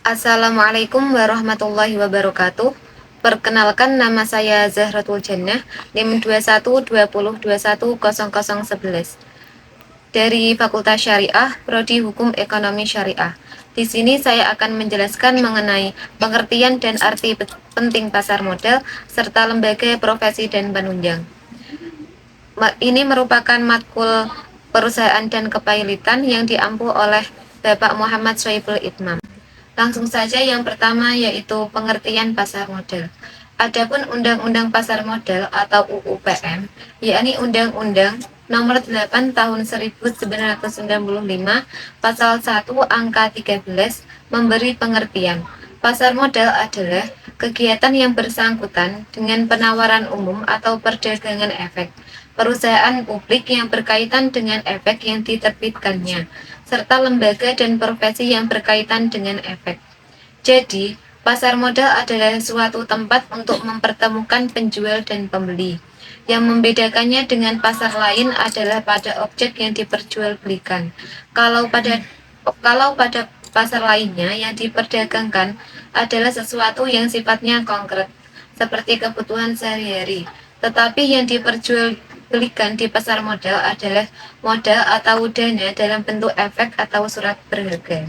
Assalamualaikum warahmatullahi wabarakatuh. Perkenalkan, nama saya Zahratul Jannah, NIM 2120210011 dari Fakultas Syariah, Prodi Hukum Ekonomi Syariah. Di sini saya akan menjelaskan mengenai pengertian dan arti penting pasar modal serta lembaga, profesi, dan penunjang. Ini merupakan matkul perusahaan dan kepahilitan yang diampu oleh Bapak Muhammad Sohibul Itmam. Langsung saja yang pertama yaitu pengertian pasar modal. Adapun Undang-Undang Pasar Modal atau UU-PM, yakni Undang-Undang Nomor 8 Tahun 1995 Pasal 1 Angka 13 memberi pengertian. Pasar modal adalah kegiatan yang bersangkutan dengan penawaran umum atau perdagangan efek perusahaan publik yang berkaitan dengan efek yang diterbitkannya, serta lembaga dan profesi yang berkaitan dengan efek. Jadi, pasar modal adalah suatu tempat untuk mempertemukan penjual dan pembeli. Yang membedakannya dengan pasar lain adalah pada objek yang diperjualbelikan. Kalau pada kalau pada pasar lainnya yang diperdagangkan adalah sesuatu yang sifatnya konkret, seperti kebutuhan sehari-hari. Tetapi yang diperjualbelikan di pasar modal adalah modal atau dana dalam bentuk efek atau surat berharga.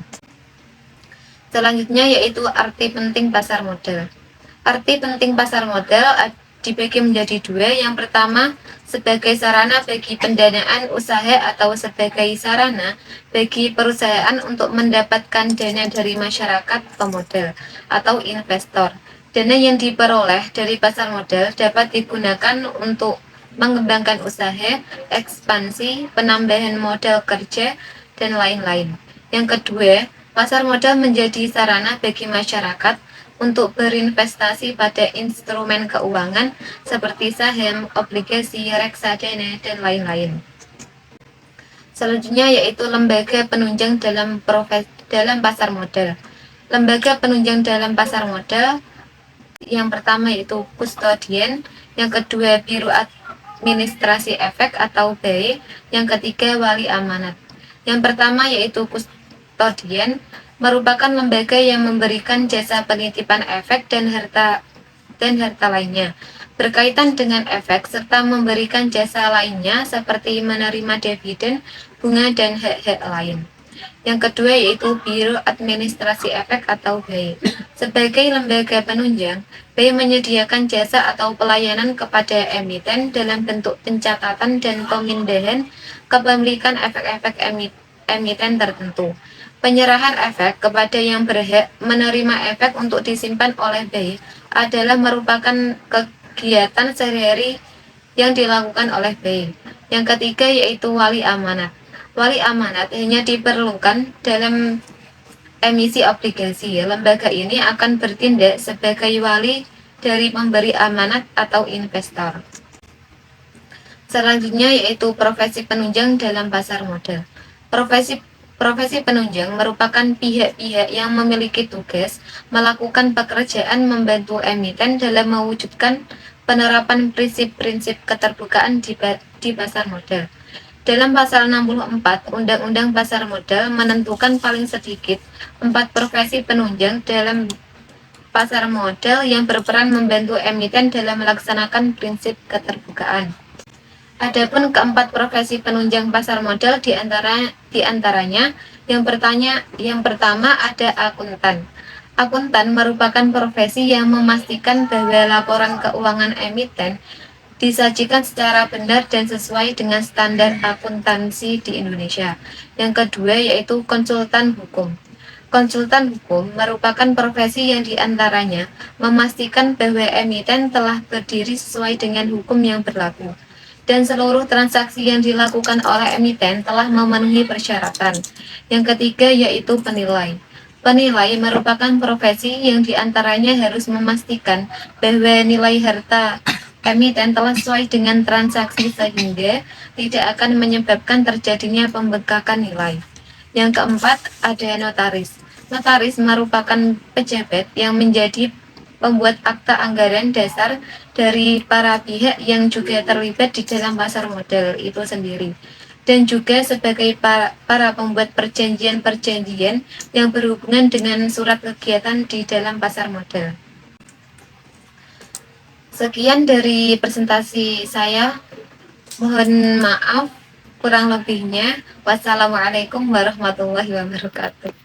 Selanjutnya yaitu arti penting pasar modal. Arti penting pasar modal dibagi menjadi dua. Yang pertama, sebagai sarana bagi pendanaan usaha atau sebagai sarana bagi perusahaan untuk mendapatkan dana dari masyarakat pemodal atau investor. Dana yang diperoleh dari pasar modal dapat digunakan untuk mengembangkan usaha, ekspansi, penambahan modal kerja, dan lain-lain. Yang kedua, pasar modal menjadi sarana bagi masyarakat untuk berinvestasi pada instrumen keuangan seperti saham, obligasi, reksadana, dan lain-lain. Selanjutnya yaitu lembaga penunjang dalam pasar modal. Lembaga penunjang dalam pasar modal yang pertama yaitu kustodian, yang kedua biro administrasi efek atau BAE, yang ketiga wali amanat. Yang pertama yaitu kustodian merupakan lembaga yang memberikan jasa penitipan efek dan harta lainnya berkaitan dengan efek serta memberikan jasa lainnya seperti menerima dividen, bunga, dan hak-hak lain. Yang kedua yaitu Biro Administrasi Efek atau BAE. Sebagai lembaga penunjang, BAE menyediakan jasa atau pelayanan kepada emiten dalam bentuk pencatatan dan pemindahan kepemilikan efek-efek emiten tertentu. Penyerahan efek kepada yang berhak menerima efek untuk disimpan oleh BAE adalah merupakan kegiatan sehari-hari yang dilakukan oleh BAE. Yang ketiga yaitu wali amanat. Wali amanat hanya diperlukan dalam emisi obligasi. Lembaga ini akan bertindak sebagai wali dari pemberi amanat atau investor. Selanjutnya yaitu profesi penunjang dalam pasar modal. Profesi penunjang merupakan pihak-pihak yang memiliki tugas melakukan pekerjaan membantu emiten dalam mewujudkan penerapan prinsip-prinsip keterbukaan di pasar modal. Dalam pasal 64 Undang-Undang Pasar Modal menentukan paling sedikit 4 profesi penunjang dalam pasar modal yang berperan membantu emiten dalam melaksanakan prinsip keterbukaan. Adapun keempat profesi penunjang pasar modal diantaranya yang pertama ada akuntan. Akuntan merupakan profesi yang memastikan bahwa laporan keuangan emiten disajikan secara benar dan sesuai dengan standar akuntansi di Indonesia. Yang kedua yaitu konsultan hukum. Konsultan hukum merupakan profesi yang diantaranya memastikan bahwa emiten telah berdiri sesuai dengan hukum yang berlaku dan seluruh transaksi yang dilakukan oleh emiten telah memenuhi persyaratan. Yang ketiga yaitu penilai. Penilai merupakan profesi yang diantaranya harus memastikan bahwa nilai harta emiten telah sesuai dengan transaksi sehingga tidak akan menyebabkan terjadinya pembengkakan nilai. Yang keempat ada notaris. Notaris merupakan pejabat yang menjadi pembuat akta anggaran dasar dari para pihak yang juga terlibat di dalam pasar modal itu sendiri. dan juga sebagai para pembuat perjanjian-perjanjian yang berhubungan dengan surat kegiatan di dalam pasar modal. Sekian dari presentasi saya. Mohon maaf kurang lebihnya. Wassalamualaikum warahmatullahi wabarakatuh.